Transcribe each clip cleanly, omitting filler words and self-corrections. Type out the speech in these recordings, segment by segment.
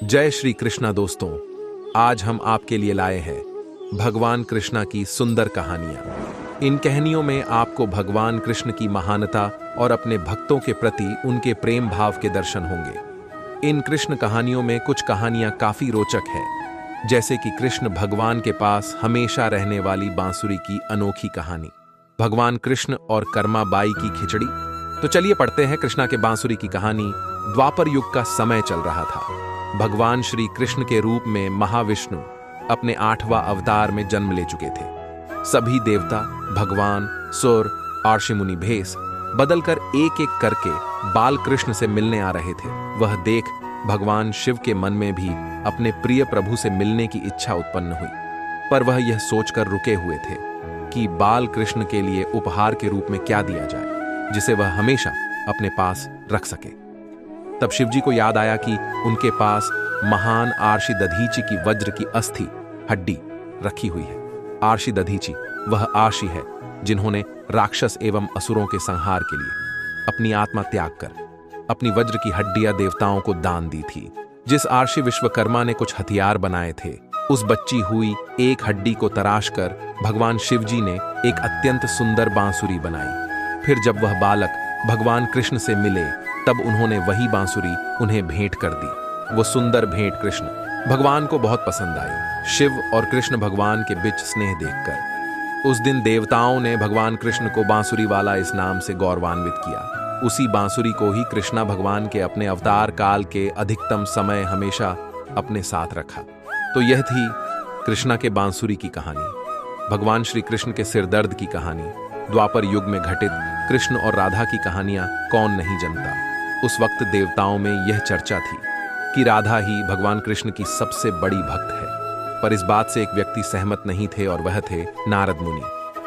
जय श्री कृष्णा दोस्तों। आज हम आपके लिए लाए हैं भगवान कृष्णा की सुंदर कहानियां। इन कहानियों में आपको भगवान कृष्ण की महानता और अपने भक्तों के प्रति उनके प्रेम भाव के दर्शन होंगे। इन कृष्ण कहानियों में कुछ कहानियां काफी रोचक है, जैसे कि कृष्ण भगवान के पास हमेशा रहने वाली बांसुरी की अनोखी कहानी, भगवान कृष्ण और कर्मा बाई की खिचड़ी। तो चलिए पढ़ते हैं कृष्णा के बांसुरी की कहानी। द्वापर युग का समय चल रहा था। भगवान श्री कृष्ण के रूप में महाविष्णु अपने 8वां अवतार में जन्म ले चुके थे। सभी देवता, भगवान, सुर और ऋषि मुनि भेष बदलकर एक एक करके बाल कृष्ण से मिलने आ रहे थे। वह देख भगवान शिव के मन में भी अपने प्रिय प्रभु से मिलने की इच्छा उत्पन्न हुई, पर वह यह सोचकर रुके हुए थे कि बाल कृष्ण के लिए उपहार के रूप में क्या दिया जाए जिसे वह हमेशा अपने पास रख सके। तब शिवजी को याद आया कि उनके पास महान आर्षि दधीचि की वज्र की अस्थि हड्डी रखी हुई है। आर्षि दधीचि वह आर्षि है जिन्होंने राक्षस एवं असुरों के संहार के लिए अपनी आत्मा त्याग कर अपनी वज्र की हड्डियां देवताओं को दान दी थी। जिस आर्षि विश्वकर्मा ने कुछ हथियार बनाए थे, उस बच्ची हुई एक हड्डी को तराश कर भगवान शिवजी ने एक अत्यंत सुंदर बांसुरी बनाई। फिर जब वह बालक भगवान कृष्ण से मिले, तब उन्होंने वही बांसुरी उन्हें भेंट कर दी। वो सुंदर भेंट कृष्ण भगवान को बहुत पसंद आई। शिव और कृष्ण भगवान के बीच स्नेह देखकर उस दिन देवताओं ने भगवान कृष्ण को बांसुरी वाला इस नाम से गौरवान्वित किया। उसी बांसुरी को ही कृष्णा भगवान के अपने अवतार काल के अधिकतम समय हमेशा अपने साथ रखा। तो यह थी कृष्णा के बांसुरी की कहानी, भगवान श्री कृष्ण के सिरदर्द की कहानी। द्वापर युग में घटित कृष्ण और राधा की कहानियां कौन नहीं जानता। उस वक्त देवताओं में यह चर्चा थी कि राधा ही भगवान कृष्ण की सबसे बड़ी भक्त है, पर इस बात से एक व्यक्ति सहमत नहीं थे और वह थे नारद मुनि।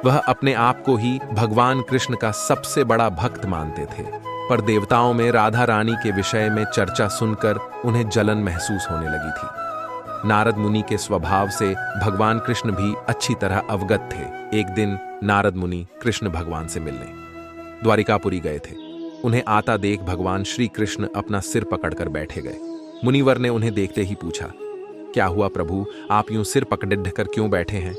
वह अपने आप को ही भगवान कृष्ण का सबसे बड़ा भक्त मानते थे, पर देवताओं में राधा रानी के विषय में चर्चा सुनकर उन्हें जलन महसूस होने लगी थी। नारद मुनि के स्वभाव से भगवान कृष्ण भी अच्छी तरह अवगत थे। एक दिन नारद मुनि कृष्ण भगवान से मिलने द्वारिकापुरी गए थे। उन्हें आता देख भगवान श्री कृष्ण अपना सिर पकड़कर बैठे गए। मुनिवर ने उन्हें देखते ही पूछा, क्या हुआ प्रभु, आप यूं सिर पकड़े ढकर क्यों बैठे हैं?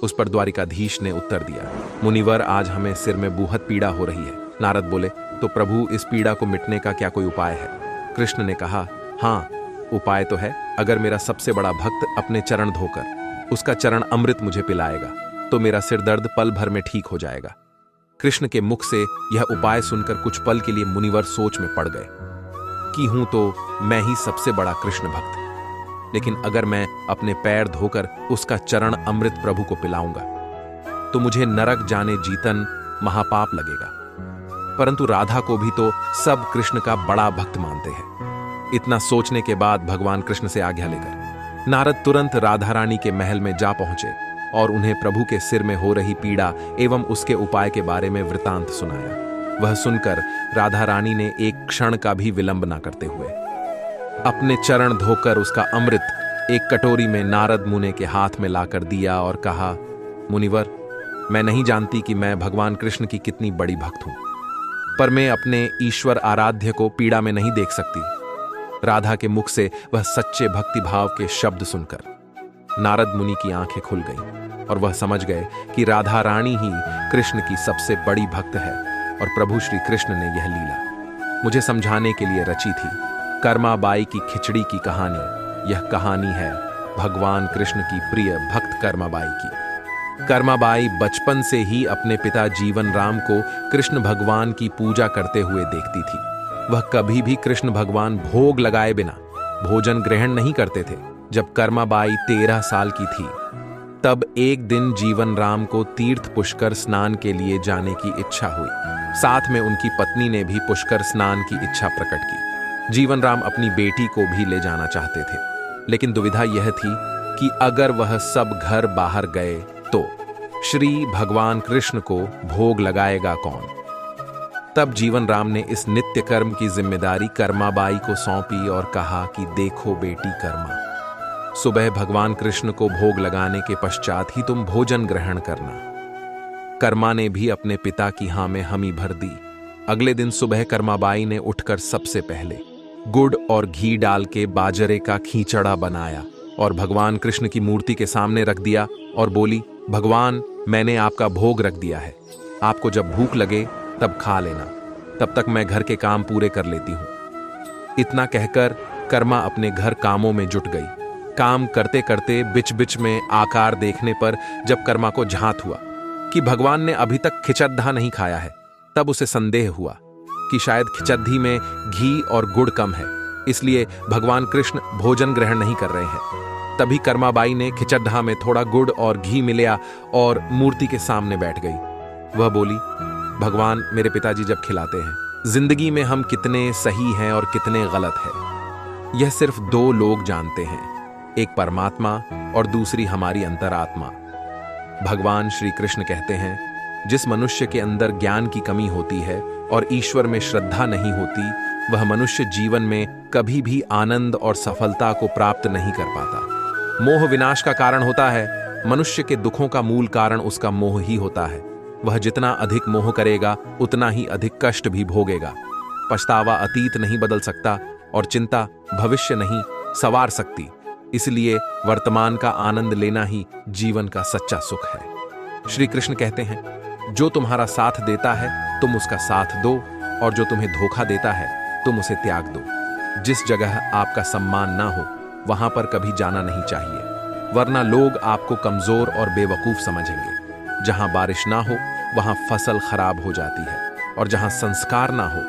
उस पर द्वारिकाधीश ने उत्तर दिया, मुनिवर, आज हमें सिर में बहुत पीड़ा हो रही है। नारद बोले, तो प्रभु, इस पीड़ा को मिटने का क्या कोई उपाय है? कृष्ण ने कहा, हाँ, उपाय तो है। अगर मेरा सबसे बड़ा भक्त अपने चरण धोकर उसका चरण अमृत मुझे पिलाएगा तो मेरा सिर दर्द पल भर में ठीक हो जाएगा। कृष्ण के मुख से यह उपाय सुनकर कुछ पल के लिए मुनिवर सोच में पड़ गए कि हूं तो मैं ही सबसे बड़ा कृष्ण भक्त, लेकिन अगर मैं अपने पैर धोकर उसका चरण अमृत प्रभु को पिलाऊंगा तो मुझे नरक जाने जीतन महापाप लगेगा। परंतु राधा को भी तो सब कृष्ण का बड़ा भक्त मानते हैं। इतना सोचने के बाद भगवान कृष्ण से आज्ञा लेकर नारद तुरंत राधा रानी के महल में जा पहुंचे और उन्हें प्रभु के सिर में हो रही पीड़ा एवं उसके उपाय के बारे में वृतांत सुनाया। वह सुनकर राधा रानी ने एक क्षण का भी विलंब न करते हुए अपने चरण धोकर उसका अमृत एक कटोरी में नारद मुनि के हाथ में लाकर दिया और कहा, मुनिवर, मैं नहीं जानती कि मैं भगवान कृष्ण की कितनी बड़ी भक्त हूं, पर मैं अपने ईश्वर आराध्य को पीड़ा में नहीं देख सकती। राधा के मुख से वह सच्चे भक्तिभाव के शब्द सुनकर नारद मुनि की आंखें खुल गईं और वह समझ गए कि राधा रानी ही कृष्ण की सबसे बड़ी भक्त है और प्रभु श्री कृष्ण ने यह लीला मुझे समझाने के लिए रची थी। कर्मा बाई की खिचड़ी की कहानी, यह कहानी है भगवान कृष्ण की प्रिय भक्त कर्मा बाई की। कर्मा बाई बचपन से ही अपने पिता जीवन राम को कृष्ण भगवान की पूजा करते हुए देखती थी। वह कभी भी कृष्ण भगवान भोग लगाए बिना भोजन ग्रहण नहीं करते थे। जब कर्मा बाई 13 साल की थी, तब एक दिन जीवन राम को तीर्थ पुष्कर स्नान के लिए जाने की इच्छा हुई। साथ में उनकी पत्नी ने भी पुष्कर स्नान की इच्छा प्रकट की। जीवन राम अपनी बेटी को भी ले जाना चाहते थे, लेकिन दुविधा यह थी कि अगर वह सब घर बाहर गए तो श्री भगवान कृष्ण को भोग लगाएगा कौन? तब जीवन राम ने इस नित्य कर्म की जिम्मेदारी कर्मा बाई को सौंपी और कहा कि देखो बेटी कर्मा, सुबह भगवान कृष्ण को भोग लगाने के पश्चात ही तुम भोजन ग्रहण करना। कर्मा ने भी अपने पिता की हाँ में हामी भर दी। अगले दिन सुबह कर्माबाई ने उठकर सबसे पहले गुड़ और घी डाल के बाजरे का खींचड़ा बनाया और भगवान कृष्ण की मूर्ति के सामने रख दिया और बोली, भगवान, मैंने आपका भोग रख दिया है, आपको जब भूख लगे तब खा लेना, तब तक मैं घर के काम पूरे कर लेती हूं। इतना कहकर कर्मा अपने घर कामों में जुट गई। काम करते करते बिच बिच में आकार देखने पर जब कर्मा को झांत हुआ कि भगवान ने अभी तक खिचद्धा नहीं खाया है, तब उसे संदेह हुआ कि शायद खिचद्धी में घी और गुड़ कम है, इसलिए भगवान कृष्ण भोजन ग्रहण नहीं कर रहे हैं। तभी कर्माबाई ने खिचद्धा में थोड़ा गुड़ और घी मिलाया और मूर्ति के सामने बैठ गई। वह बोली, भगवान, मेरे पिताजी जब खिलाते हैं, जिंदगी में हम कितने सही हैं और कितने गलत हैं, यह सिर्फ दो लोग जानते हैं, एक परमात्मा और दूसरी हमारी अंतरात्मा। भगवान श्री कृष्ण कहते हैं, जिस मनुष्य के अंदर ज्ञान की कमी होती है और ईश्वर में श्रद्धा नहीं होती, वह मनुष्य जीवन में कभी भी आनंद और सफलता को प्राप्त नहीं कर पाता। मोह विनाश का कारण होता है। मनुष्य के दुखों का मूल कारण उसका मोह ही होता है। वह जितना अधिक मोह करेगा उतना ही अधिक कष्ट भी भोगेगा। पछतावा अतीत नहीं बदल सकता और चिंता भविष्य नहीं संवार सकती। इसलिए वर्तमान का आनंद लेना ही जीवन का सच्चा सुख है। श्री कृष्ण कहते हैं, जो तुम्हारा साथ देता है तुम उसका साथ दो, और जो तुम्हें धोखा देता है तुम उसे त्याग दो। जिस जगह आपका सम्मान ना हो वहां पर कभी जाना नहीं चाहिए, वरना लोग आपको कमजोर और बेवकूफ समझेंगे। जहां बारिश ना हो वहां फसल खराब हो जाती है, और जहां संस्कार ना हो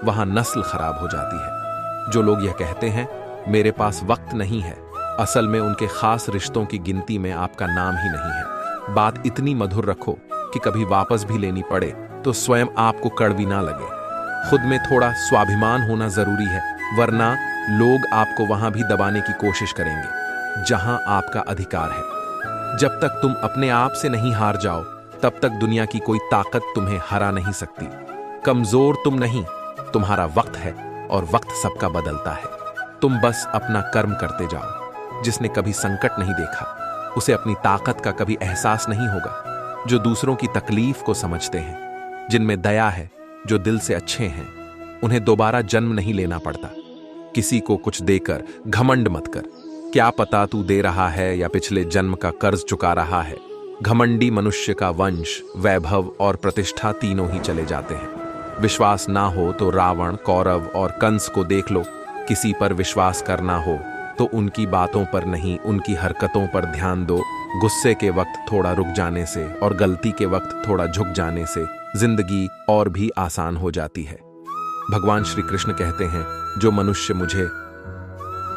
वहां नस्ल खराब हो जाती है। जो लोग यह कहते हैं मेरे पास वक्त नहीं है, असल में उनके खास रिश्तों की गिनती में आपका नाम ही नहीं है। बात इतनी मधुर रखो कि कभी वापस भी लेनी पड़े तो स्वयं आपको कड़वी ना लगे। खुद में थोड़ा स्वाभिमान होना जरूरी है, वरना लोग आपको वहां भी दबाने की कोशिश करेंगे जहां आपका अधिकार है। जब तक तुम अपने आप से नहीं हार जाओ तब तक दुनिया की कोई ताकत तुम्हें हरा नहीं सकती। कमजोर तुम नहीं, तुम्हारा वक्त है और वक्त सबका बदलता है। तुम बस अपना कर्म करते जाओ। जिसने कभी संकट नहीं देखा उसे अपनी ताकत का कभी एहसास नहीं होगा। जो दूसरों की तकलीफ को समझते हैं, जिनमें दया है, जो दिल से अच्छे हैं, उन्हें दोबारा जन्म नहीं लेना पड़ता। किसी को कुछ देकर घमंड मत कर। क्या पता तू दे रहा है या पिछले जन्म का कर्ज चुका रहा है। घमंडी मनुष्य का वंश, वैभव और प्रतिष्ठा तीनों ही चले जाते हैं। विश्वास ना हो तो रावण, कौरव और कंस को देख लो। किसी पर विश्वास करना हो तो उनकी बातों पर नहीं, उनकी हरकतों पर ध्यान दो। गुस्से के वक्त थोड़ा रुक जाने से और गलती के वक्त थोड़ा झुक जाने से जिंदगी और भी आसान हो जाती है। भगवान श्री कृष्ण कहते हैं, जो मनुष्य मुझे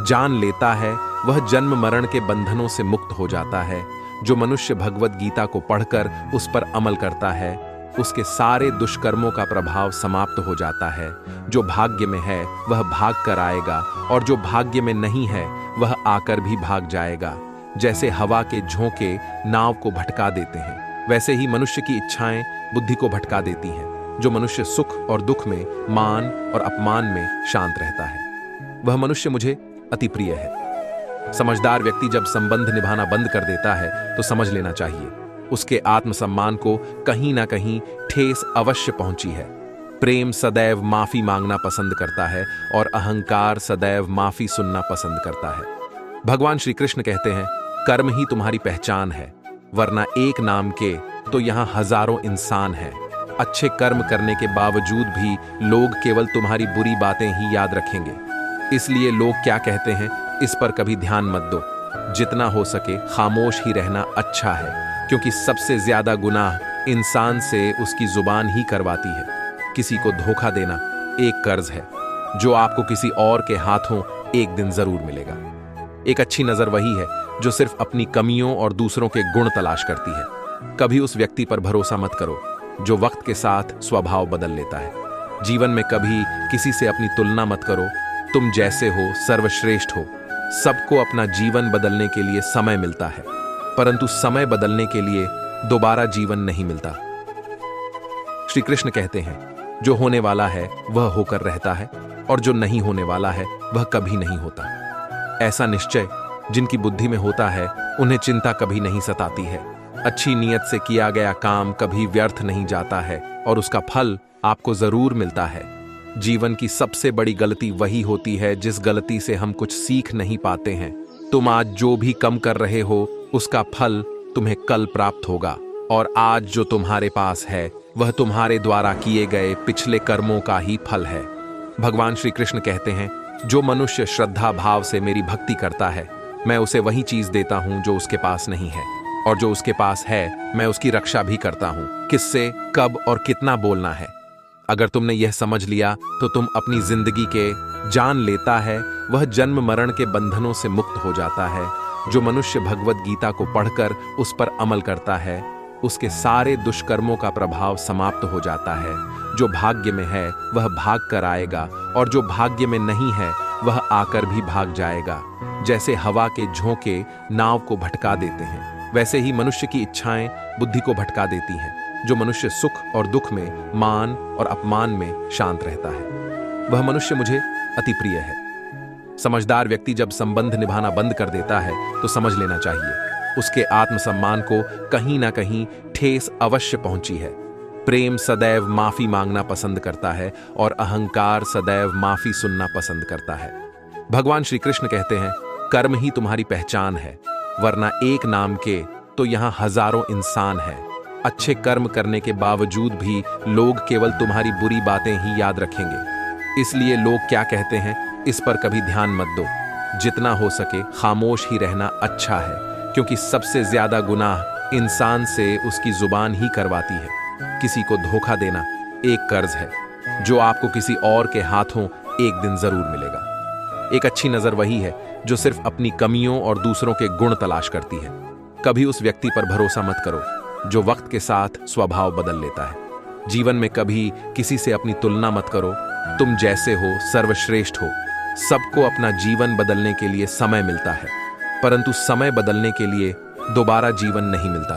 जान लेता है वह जन्म मरण के बंधनों से मुक्त हो जाता है। जो मनुष्य भगवत गीता को पढ़कर उस पर अमल करता है, उसके सारे दुष्कर्मों का प्रभाव समाप्त हो जाता है। जो भाग्य में है वह भाग कर आएगा, और जो भाग्य में नहीं है वह आकर भी भाग जाएगा। जैसे हवा के झोंके नाव को भटका देते हैं, वैसे ही मनुष्य की इच्छाएं बुद्धि को भटका देती हैं। जो मनुष्य सुख और दुख में, मान और अपमान में शांत रहता है, वह मनुष्य मुझे अति प्रिय है। समझदार व्यक्ति जब संबंध निभाना बंद कर देता है तो समझ लेना चाहिए उसके आत्मसम्मान को कहीं ना कहीं ठेस अवश्य पहुंची है। प्रेम सदैव माफी मांगना पसंद करता है और अहंकार सदैव माफी सुनना पसंद करता है। भगवान श्री कृष्ण कहते हैं, कर्म ही तुम्हारी पहचान है, वरना एक नाम के तो यहां हजारों इंसान हैं। अच्छे कर्म करने के बावजूद भी लोग केवल तुम्हारी बुरी बातें ही याद रखेंगे। इसलिए लोग क्या कहते हैं इस पर कभी ध्यान मत दो। जितना हो सके खामोश ही रहना अच्छा है, क्योंकि सबसे ज्यादा गुनाह इंसान से उसकी जुबान ही करवाती है। किसी को धोखा देना एक कर्ज है जो आपको किसी और के हाथों एक दिन जरूर मिलेगा। एक अच्छी नजर वही है जो सिर्फ अपनी कमियों और दूसरों के गुण तलाश करती है। कभी उस व्यक्ति पर भरोसा मत करो जो वक्त के साथ स्वभाव बदल लेता है। जीवन में कभी किसी से अपनी तुलना मत करो। तुम जैसे हो सर्वश्रेष्ठ हो। सबको अपना जीवन बदलने के लिए समय मिलता है, परंतु समय बदलने के लिए दोबारा जीवन नहीं मिलता। श्री कृष्ण कहते हैं, जो होने वाला है वह होकर रहता है, और जो नहीं होने वाला है वह कभी नहीं होता। ऐसा निश्चय जिनकी बुद्धि में होता है उन्हें चिंता कभी नहीं सताती है। अच्छी नीयत से किया गया काम कभी व्यर्थ नहीं जाता है और उसका फल आपको जरूर मिलता है। जीवन की सबसे बड़ी गलती वही होती है जिस गलती से हम कुछ सीख नहीं पाते हैं। तुम आज जो भी कम कर रहे हो उसका फल तुम्हें कल प्राप्त होगा, और आज जो तुम्हारे पास है वह तुम्हारे द्वारा किए गए पिछले कर्मों का ही फल है। भगवान श्री कृष्ण कहते हैं, जो मनुष्य श्रद्धा भाव से मेरी भक्ति करता है, मैं उसे वही चीज देता हूं जो उसके पास नहीं है, और जो उसके पास है मैं उसकी रक्षा भी करता हूं। किससे, कब और कितना बोलना है। अगर तुमने यह समझ लिया तो तुम अपनी जिंदगी के जान लेता है वह जन्म मरण के बंधनों से मुक्त हो जाता है। जो मनुष्य भगवत गीता को पढ़कर उस पर अमल करता है, उसके सारे दुष्कर्मों का प्रभाव समाप्त हो जाता है। जो भाग्य में है वह भाग कर आएगा, और जो भाग्य में नहीं है वह आकर भी भाग जाएगा। जैसे हवा के झोंके नाव को भटका देते हैं, वैसे ही मनुष्य की इच्छाएं बुद्धि को भटका देती हैं। जो मनुष्य सुख और दुख में, मान और अपमान में शांत रहता है, वह मनुष्य मुझे अति प्रिय है। समझदार व्यक्ति जब संबंध निभाना बंद कर देता है तो समझ लेना चाहिए उसके आत्मसम्मान को कहीं ना कहीं ठेस अवश्य पहुंची है। प्रेम सदैव माफी मांगना पसंद करता है, और अहंकार सदैव माफी सुनना पसंद करता है। भगवान श्री कृष्ण कहते हैं, कर्म ही तुम्हारी पहचान है, वरना एक नाम के तो यहां हजारों इंसान हैं। अच्छे कर्म करने के बावजूद भी लोग केवल तुम्हारी बुरी बातें ही याद रखेंगे। इसलिए लोग क्या कहते हैं इस पर कभी ध्यान मत दो। जितना हो सके खामोश ही रहना अच्छा है, क्योंकि सबसे ज्यादा गुनाह इंसान से उसकी जुबान ही करवाती है। किसी को धोखा देना एक कर्ज है जो आपको किसी और के हाथों एक दिन जरूर मिलेगा। एक अच्छी नजर वही है जो सिर्फ अपनी कमियों और दूसरों के गुण तलाश करती है। कभी उस व्यक्ति पर भरोसा मत करो जो वक्त के साथ स्वभाव बदल लेता है। जीवन में कभी किसी से अपनी तुलना मत करो। तुम जैसे हो सर्वश्रेष्ठ हो। सबको अपना जीवन बदलने के लिए समय मिलता है, परंतु समय बदलने के लिए दोबारा जीवन नहीं मिलता।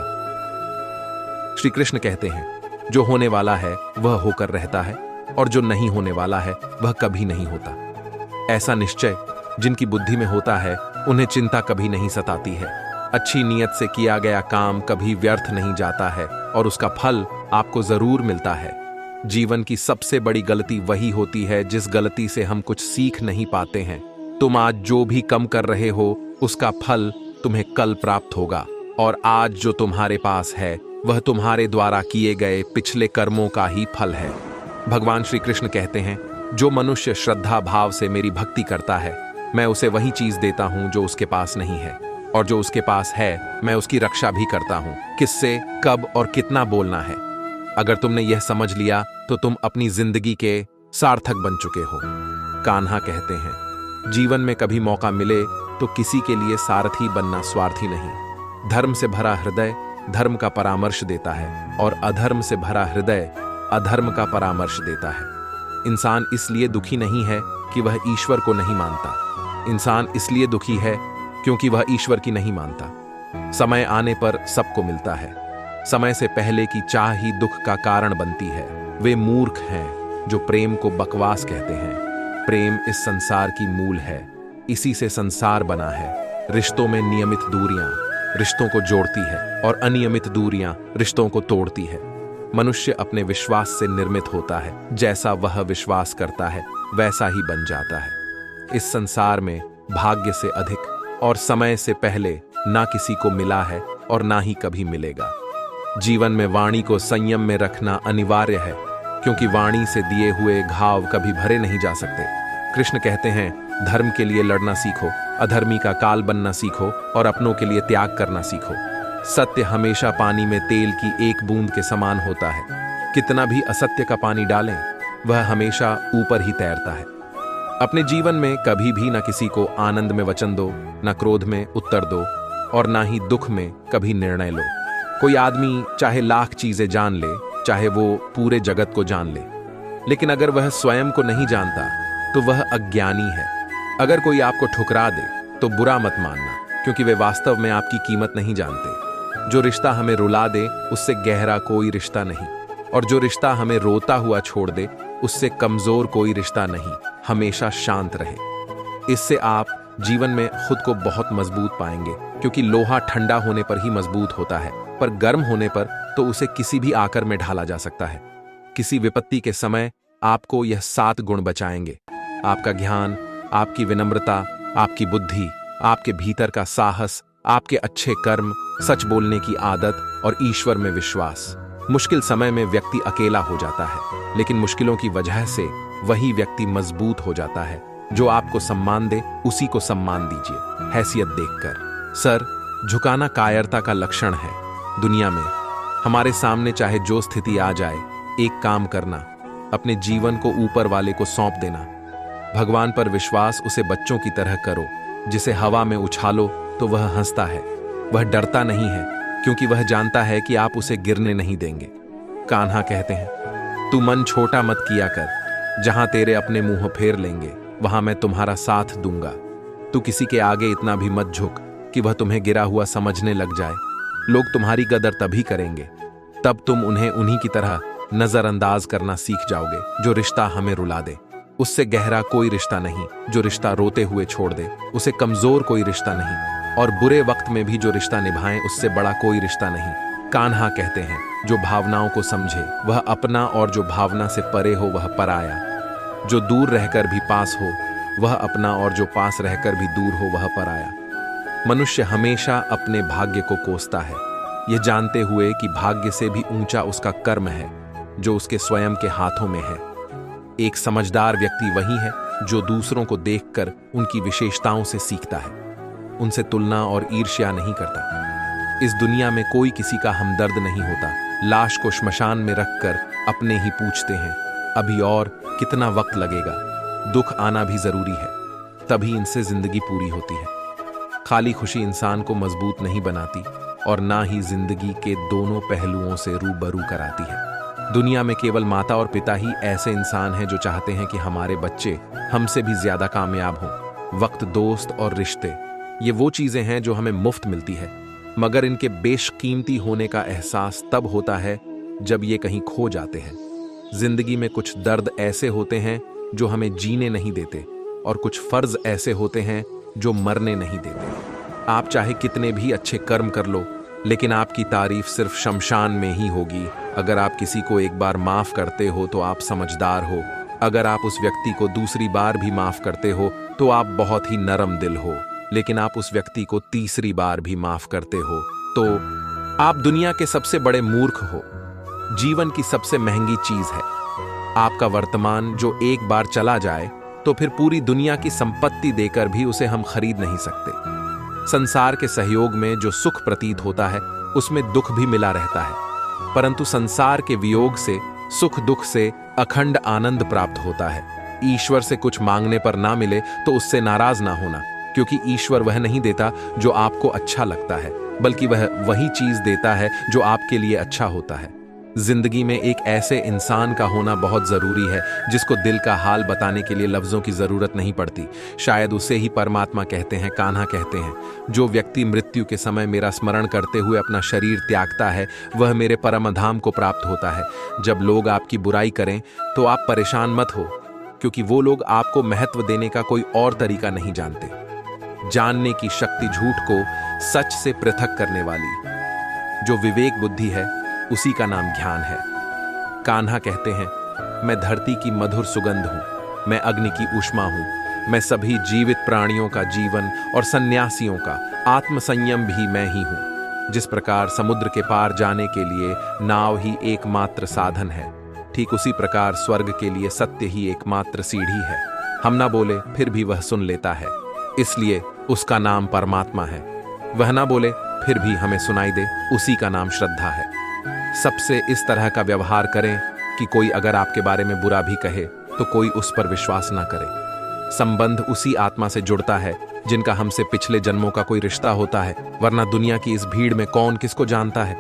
श्री कृष्ण कहते हैं, जो होने वाला है वह होकर रहता है, और जो नहीं होने वाला है वह कभी नहीं होता। ऐसा निश्चय जिनकी बुद्धि में होता है उन्हें चिंता कभी नहीं सताती है। अच्छी नीयत से किया गया काम कभी व्यर्थ नहीं जाता है, और उसका फल आपको जरूर मिलता है। जीवन की सबसे बड़ी गलती वही होती है जिस गलती से हम कुछ सीख नहीं पाते हैं। तुम आज जो भी कम कर रहे हो उसका फल तुम्हें कल प्राप्त होगा, और आज जो तुम्हारे पास है वह तुम्हारे द्वारा किए गए पिछले कर्मों का ही फल है। भगवान श्री कृष्ण कहते हैं, जो मनुष्य श्रद्धा भाव से मेरी भक्ति करता है, मैं उसे वही चीज देता हूं जो उसके पास नहीं है, और जो उसके पास है मैं उसकी रक्षा भी करता हूं। किससे, कब और कितना बोलना है। अगर तुमने यह समझ लिया तो तुम अपनी जिंदगी के सार्थक बन चुके हो। कान्हा कहते हैं, जीवन में कभी मौका मिले तो किसी के लिए सारथी बनना स्वार्थी नहीं। धर्म से भरा हृदय धर्म का परामर्श देता है, और अधर्म से भरा हृदय अधर्म का परामर्श देता है। इंसान इसलिए दुखी नहीं है कि वह ईश्वर को नहीं मानता। इंसान इसलिए दुखी है क्योंकि वह ईश्वर की नहीं मानता। समय आने पर सबको मिलता है। समय से पहले की चाह ही दुख का कारण बनती है। वे मूर्ख हैं जो प्रेम को बकवास कहते हैं। प्रेम इस संसार की मूल है, इसी से संसार बना है। रिश्तों में नियमित दूरियां रिश्तों को जोड़ती है, और अनियमित दूरियां रिश्तों को तोड़ती है। मनुष्य अपने विश्वास से निर्मित होता है। जैसा वह विश्वास करता है वैसा ही बन जाता है। इस संसार में भाग्य से अधिक और समय से पहले ना किसी को मिला है और ना ही कभी मिलेगा। जीवन में वाणी को संयम में रखना अनिवार्य है, क्योंकि वाणी से दिए हुए घाव कभी भरे नहीं जा सकते। कृष्ण कहते हैं, धर्म के लिए लड़ना सीखो, अधर्मी का काल बनना सीखो, और अपनों के लिए त्याग करना सीखो। सत्य हमेशा पानी में तेल की एक बूंद के समान होता है। कितना भी असत्य का पानी डालें, वह हमेशा ऊपर ही तैरता है। अपने जीवन में कभी भी न किसी को आनंद में वचन दो, न क्रोध में उत्तर दो, और ना ही दुख में कभी निर्णय लो। कोई आदमी चाहे लाख चीजें जान ले, चाहे वो पूरे जगत को जान ले, लेकिन अगर वह स्वयं को नहीं जानता तो वह अज्ञानी है। अगर कोई आपको ठुकरा दे तो बुरा मत मानना, क्योंकि वे वास्तव में आपकी कीमत नहीं जानते। जो रिश्ता हमें रुला दे उससे गहरा कोई रिश्ता नहीं, और जो रिश्ता हमें रोता हुआ छोड़ दे उससे कमजोर कोई रिश्ता नहीं। हमेशा शांत रहे। इससे आप जीवन में खुद को बहुत मजबूत पाएंगे, क्योंकि लोहा ठंडा होने पर ही मजबूत होता है, पर गर्म होने पर तो उसे किसी भी आकर में ढाला जा सकता है। किसी विपत्ति के समय आपको यह 7 गुण बचाएंगे। आपका ज्ञान, आपकी विनम्रता, आपकी बुद्धि, आपके भीतर का साहस, आपके अच्छे कर्म, सच बोलने की आदत और ईश्वर में विश्वास। मुश्किल समय में व्यक्ति अकेला हो जाता है, लेकिन मुश्किलों की वजह से वही व्यक्ति मजबूत हो जाता है। जो आपको सम्मान दे उसी को सम्मान दीजिए, हैसियत देखकर। सर झुकाना कायरता का लक्षण है। दुनिया में हमारे सामने चाहे जो स्थिति आ जाए, एक काम करना, अपने जीवन को ऊपर वाले को सौंप देना। भगवान पर विश्वास उसे बच्चों की तरह करो, जिसे हवा में उछालो तो वह हंसता है। वह डरता नहीं है, क्योंकि वह जानता है कि आप उसे गिरने नहीं देंगे। कान्हा कहते हैं, तू मन छोटा मत किया कर, जहां तेरे अपने मुंह फेर लेंगे वहां मैं तुम्हारा साथ दूंगा। तू किसी के आगे इतना भी मत झुक कि वह तुम्हें गिरा हुआ समझने लग जाए। लोग तुम्हारी कदर तभी करेंगे, तब तुम उन्हें उन्हीं की तरह नजरअंदाज करना सीख जाओगे। जो रिश्ता हमें रुला दे, उससे गहरा कोई रिश्ता नहीं। जो रिश्ता रोते हुए छोड़ दे, उसे कमजोर कोई रिश्ता नहीं। और बुरे वक्त में भी जो रिश्ता निभाएं, उससे बड़ा कोई रिश्ता नहीं। कान्हा कहते हैं, जो भावनाओं को समझे वह अपना, और जो भावना से परे हो वह पराया। जो दूर रहकर भी पास हो वह अपना, और जो पास रहकर भी दूर हो वह पराया। मनुष्य हमेशा अपने भाग्य को कोसता है, यह जानते हुए कि भाग्य से भी ऊंचा उसका कर्म है, जो उसके स्वयं के हाथों में है। एक समझदार व्यक्ति वही है जो दूसरों को देखकर उनकी विशेषताओं से सीखता है, उनसे तुलना और ईर्ष्या नहीं करता। इस दुनिया में कोई किसी का हमदर्द नहीं होता। लाश को श्मशान में रखकर अपने ही पूछते हैं, अभी और कितना वक्त लगेगा। दुख आना भी जरूरी है, तभी इनसे जिंदगी पूरी होती है। खाली खुशी इंसान को मजबूत नहीं बनाती, और ना ही जिंदगी के दोनों पहलुओं से रूबरू कराती है। दुनिया में केवल माता और पिता ही ऐसे इंसान हैं जो चाहते हैं कि हमारे बच्चे हमसे भी ज्यादा कामयाब हों। वक्त, दोस्त और रिश्ते, ये वो चीजें हैं जो हमें मुफ्त मिलती है, मगर इनके बेशकीमती होने का एहसास तब होता है जब ये कहीं खो जाते हैं। जिंदगी में कुछ दर्द ऐसे होते हैं जो हमें जीने नहीं देते, और कुछ फर्ज ऐसे होते हैं जो मरने नहीं देते। आप चाहे कितने भी अच्छे कर्म कर लो, लेकिन आपकी तारीफ सिर्फ शमशान में ही होगी। अगर आप किसी को एक बार माफ करते हो तो आप समझदार हो। अगर आप उस व्यक्ति को दूसरी बार भी माफ करते हो तो आप बहुत ही नरम दिल हो। लेकिन आप उस व्यक्ति को तीसरी बार भी माफ करते हो तो आप दुनिया के सबसे बड़े मूर्ख हो। जीवन की सबसे महंगी चीज है आपका वर्तमान, जो एक बार चला जाए तो फिर पूरी दुनिया की संपत्ति देकर भी उसे हम खरीद नहीं सकते। संसार के सहयोग में जो सुख प्रतीत होता है उसमें दुख भी मिला रहता है, परंतु संसार के वियोग से, सुख दुख से अखंड आनंद प्राप्त होता है। ईश्वर से कुछ मांगने पर ना मिले तो उससे नाराज ना होना, क्योंकि ईश्वर वह नहीं देता जो आपको अच्छा लगता है, बल्कि वह वही चीज देता है जो आपके लिए अच्छा होता है। जिंदगी में एक ऐसे इंसान का होना बहुत जरूरी है जिसको दिल का हाल बताने के लिए लफ्जों की जरूरत नहीं पड़ती। शायद उसे ही परमात्मा कहते हैं। कान्हा कहते हैं, जो व्यक्ति मृत्यु के समय मेरा स्मरण करते हुए अपना शरीर त्यागता है वह मेरे परम धाम को प्राप्त होता है। जब लोग आपकी बुराई करें तो आप परेशान मत हो, क्योंकि वो लोग आपको महत्व देने का कोई और तरीका नहीं जानते। जानने की शक्ति झूठ को सच से पृथक करने वाली जो विवेक बुद्धि है, उसी का नाम ज्ञान है। कान्हा कहते हैं, मैं धरती की मधुर सुगंध हूं, मैं अग्नि की ऊष्मा हूं, मैं सभी जीवित प्राणियों का जीवन और सन्यासियों का आत्मसंयम भी मैं ही हूं। जिस प्रकार समुद्र के पार जाने के लिए नाव ही एकमात्र साधन है, ठीक उसी प्रकार स्वर्ग के लिए सत्य ही एकमात्र सीढ़ी है। हम ना बोले फिर भी वह सुन लेता है, इसलिए उसका नाम परमात्मा है। वह ना बोले फिर भी हमें सुनाई दे, उसी का नाम श्रद्धा है। सबसे इस तरह का व्यवहार करें कि कोई अगर आपके बारे में बुरा भी कहे तो कोई उस पर विश्वास ना करे। संबंध उसी आत्मा से जुड़ता है जिनका हमसे पिछले जन्मों का कोई रिश्ता होता है, वरना दुनिया की इस भीड़ में कौन किसको जानता है।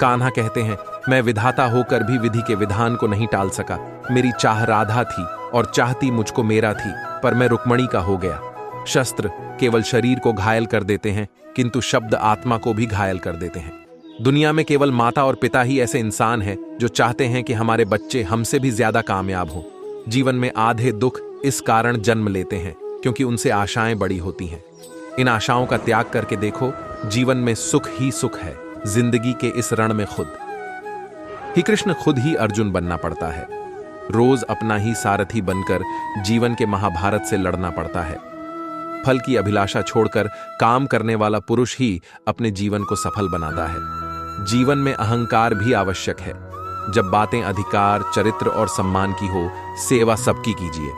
कान्हा कहते हैं, मैं विधाता होकर भी विधि के विधान को नहीं टाल सका। मेरी चाह राधा थी और चाहती मुझको मेरा थी, पर मैं रुक्मणी का हो गया। शस्त्र केवल शरीर को घायल कर देते हैं, किंतु शब्द आत्मा को भी घायल कर देते हैं। दुनिया में केवल माता और पिता ही ऐसे इंसान हैं जो चाहते हैं कि हमारे बच्चे हमसे भी ज्यादा कामयाब हों। जीवन में आधे दुख इस कारण जन्म लेते हैं क्योंकि उनसे आशाएं बड़ी होती हैं। इन आशाओं का त्याग करके देखो, जीवन में सुख ही सुख है। जिंदगी के इस रण में खुद ही कृष्ण, खुद ही अर्जुन बनना पड़ता है। रोज अपना ही सारथी बनकर जीवन के महाभारत से लड़ना पड़ता है। फल की अभिलाषा छोड़कर काम करने वाला पुरुष ही अपने जीवन को सफल बनाता है। जीवन में अहंकार भी आवश्यक है। जब बातें अधिकार, चरित्र और सम्मान की हो, सेवा सबकी कीजिए,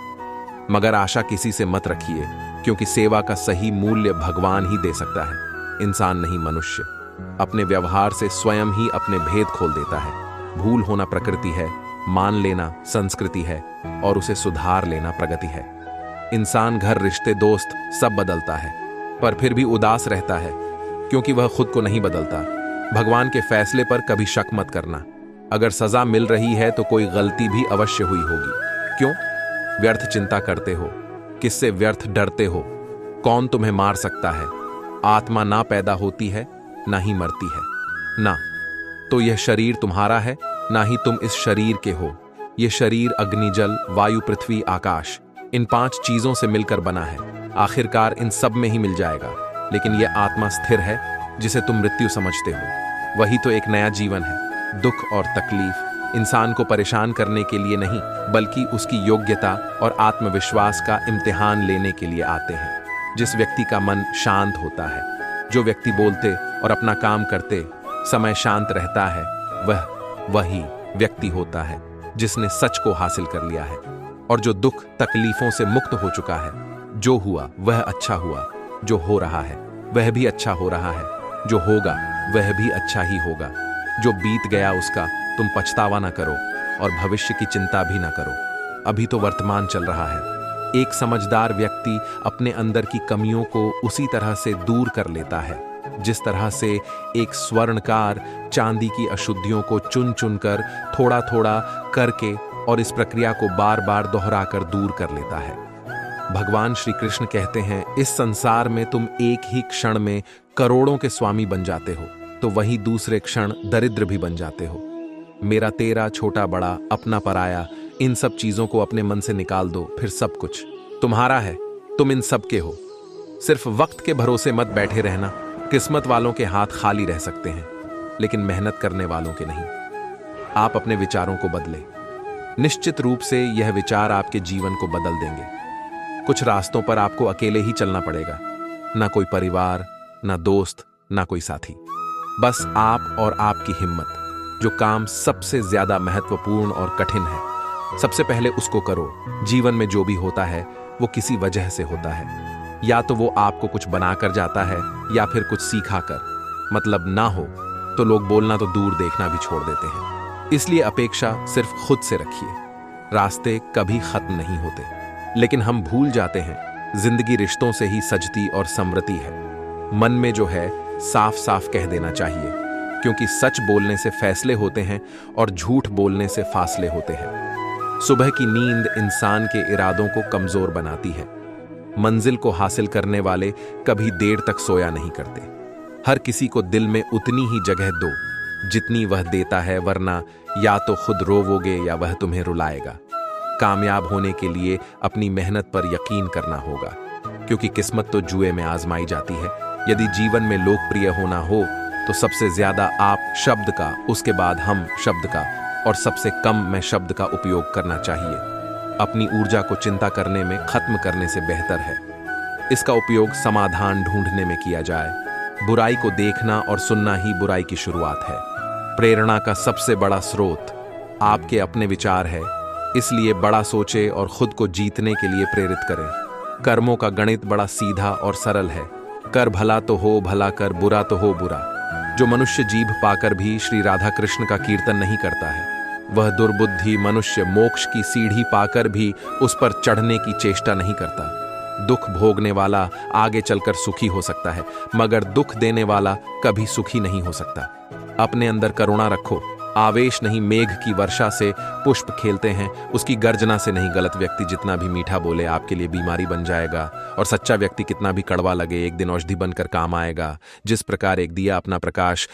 मगर आशा किसी से मत रखिए, क्योंकि सेवा का सही मूल्य भगवान ही दे सकता है, इंसान नहीं मनुष्य। अपने व्यवहार से स्वयं ही अपने भेद खोल देता है। भूल होना प्रकृति है, मान लेना संस्कृति है और उसे सुधार लेना प्रगति है। इंसान घर, रिश्ते, दोस्त सब बदलता है, पर फिर भी उदास रहता है, क्योंकि वह खुद को नहीं बदलता। भगवान के फैसले पर कभी शक मत करना। अगर सजा मिल रही है तो कोई गलती भी अवश्य हुई होगी। क्यों व्यर्थ चिंता करते हो? किससे व्यर्थ डरते हो? कौन तुम्हें मार सकता है? आत्मा ना पैदा होती है ना ही मरती है। ना तो यह शरीर तुम्हारा है, ना ही तुम इस शरीर के हो। यह शरीर अग्नि, जल, वायु, पृथ्वी, आकाश, इन 5 चीजों से मिलकर बना है। आखिरकार इन सब में ही मिल जाएगा। लेकिन यह आत्मा स्थिर है, जिसे तुम मृत्यु समझते हो। वही तो एक नया जीवन है। दुख और तकलीफ इंसान को परेशान करने के लिए नहीं, बल्कि उसकी योग्यता और आत्मविश्वास का इम्तिहान लेने के लिए आते हैं। जिस व्यक्ति का मन शांत होता है, जो व्यक्ति बोलते और अपना काम करते समय शांत रहता है, वही व्यक्ति होता है जिसने सच को हासिल कर लिया है और जो दुख तकलीफों से मुक्त हो चुका है। जो हुआ वह अच्छा हुआ, जो हो रहा है वह भी अच्छा हो रहा है, जो होगा वह भी अच्छा ही होगा। जो बीत गया उसका तुम पछतावा ना करो और भविष्य की चिंता भी ना करो। अभी तो वर्तमान चल रहा है। एक समझदार व्यक्ति अपने अंदर की कमियों को उसी तरह से दूर कर लेता है जिस तरह से एक स्वर्णकार चांदी की अशुद्धियों को चुन चुनकर थोड़ा थोड़ा करके और इस प्रक्रिया को बार बार दोहराकर दूर कर लेता है। भगवान श्री कृष्ण कहते हैं, इस संसार में तुम एक ही क्षण में करोड़ों के स्वामी बन जाते हो, तो वहीं दूसरे क्षण दरिद्र भी बन जाते हो। मेरा तेरा, छोटा बड़ा, अपना पराया, इन सब चीजों को अपने मन से निकाल दो, फिर सब कुछ तुम्हारा है। तुम इन सब के हो। सिर्फ वक्त के भरोसे मत बैठे रहना। किस्मत वालों के हाथ खाली रह सकते हैं, लेकिन मेहनत करने वालों के नहीं। आप अपने विचारों को बदलें। निश्चित रूप से यह विचार आपके जीवन को बदल देंगे। कुछ रास्तों पर आपको अकेले ही चलना पड़ेगा। ना कोई परिवार, ना दोस्त, ना कोई साथी, बस आप और आपकी हिम्मत। जो काम सबसे ज्यादा महत्वपूर्ण और कठिन है, सबसे पहले उसको करो। जीवन में जो भी होता है वो किसी वजह से होता है। या तो वो आपको कुछ बनाकर जाता है या फिर कुछ सीखा कर। मतलब ना हो तो लोग बोलना तो दूर, देखना भी छोड़ देते हैं। इसलिए अपेक्षा सिर्फ खुद से रखिए। रास्ते कभी खत्म नहीं होते, लेकिन हम भूल जाते हैं जिंदगी रिश्तों से ही सजती और समृद्धि है। मन में जो है साफ साफ कह देना चाहिए, क्योंकि सच बोलने से फैसले होते हैं और झूठ बोलने से फासले होते हैं। सुबह की नींद इंसान के इरादों को कमजोर बनाती है। मंजिल को हासिल करने वाले कभी देर तक सोया नहीं करते। हर किसी को दिल में उतनी ही जगह दो जितनी वह देता है, वरना या तो खुद रोवोगे या वह तुम्हें रुलाएगा। कामयाब होने के लिए अपनी मेहनत पर यकीन करना होगा, क्योंकि किस्मत तो जुए में आजमाई जाती है। यदि जीवन में लोकप्रिय होना हो तो सबसे ज्यादा आप शब्द का, उसके बाद हम शब्द का और सबसे कम मैं शब्द का उपयोग करना चाहिए। अपनी ऊर्जा को चिंता करने में खत्म करने से बेहतर है इसका उपयोग समाधान ढूंढने में किया जाए। बुराई को देखना और सुनना ही बुराई की शुरुआत है। प्रेरणा का सबसे बड़ा स्रोत आपके अपने विचार है, इसलिए बड़ा सोचे और खुद को जीतने के लिए प्रेरित करें। कर्मों का गणित बड़ा सीधा और सरल है। कर भला तो हो भला कर, बुरा तो हो बुरा। जो मनुष्य जीभ पाकर भी श्री राधा कृष्ण का कीर्तन नहीं करता है, वह दुर्बुद्धि मनुष्य मोक्ष की सीढ़ी पाकर भी उस पर चढ़ने की चेष्टा नहीं करता। दुख भोगने वाला आगे चलकर सुखी हो सकता है, मगर दुख देने वाला कभी सुखी नहीं हो सकता। अपने अंदर करुणा रखो। आवेश नहीं, मेघ की वर्षा से पुष्प खेलते हैं, उसकी गर्जना से नहीं। गलत व्यक्ति जितना भी मीठा बोले आपके लिए बीमारी बन जाएगा, और सच्चा व्यक्ति कितना भी कड़वा लगे एक दिन औषधि बनकर काम आएगा। जिस प्रकार एक दिया अपना प्रकाश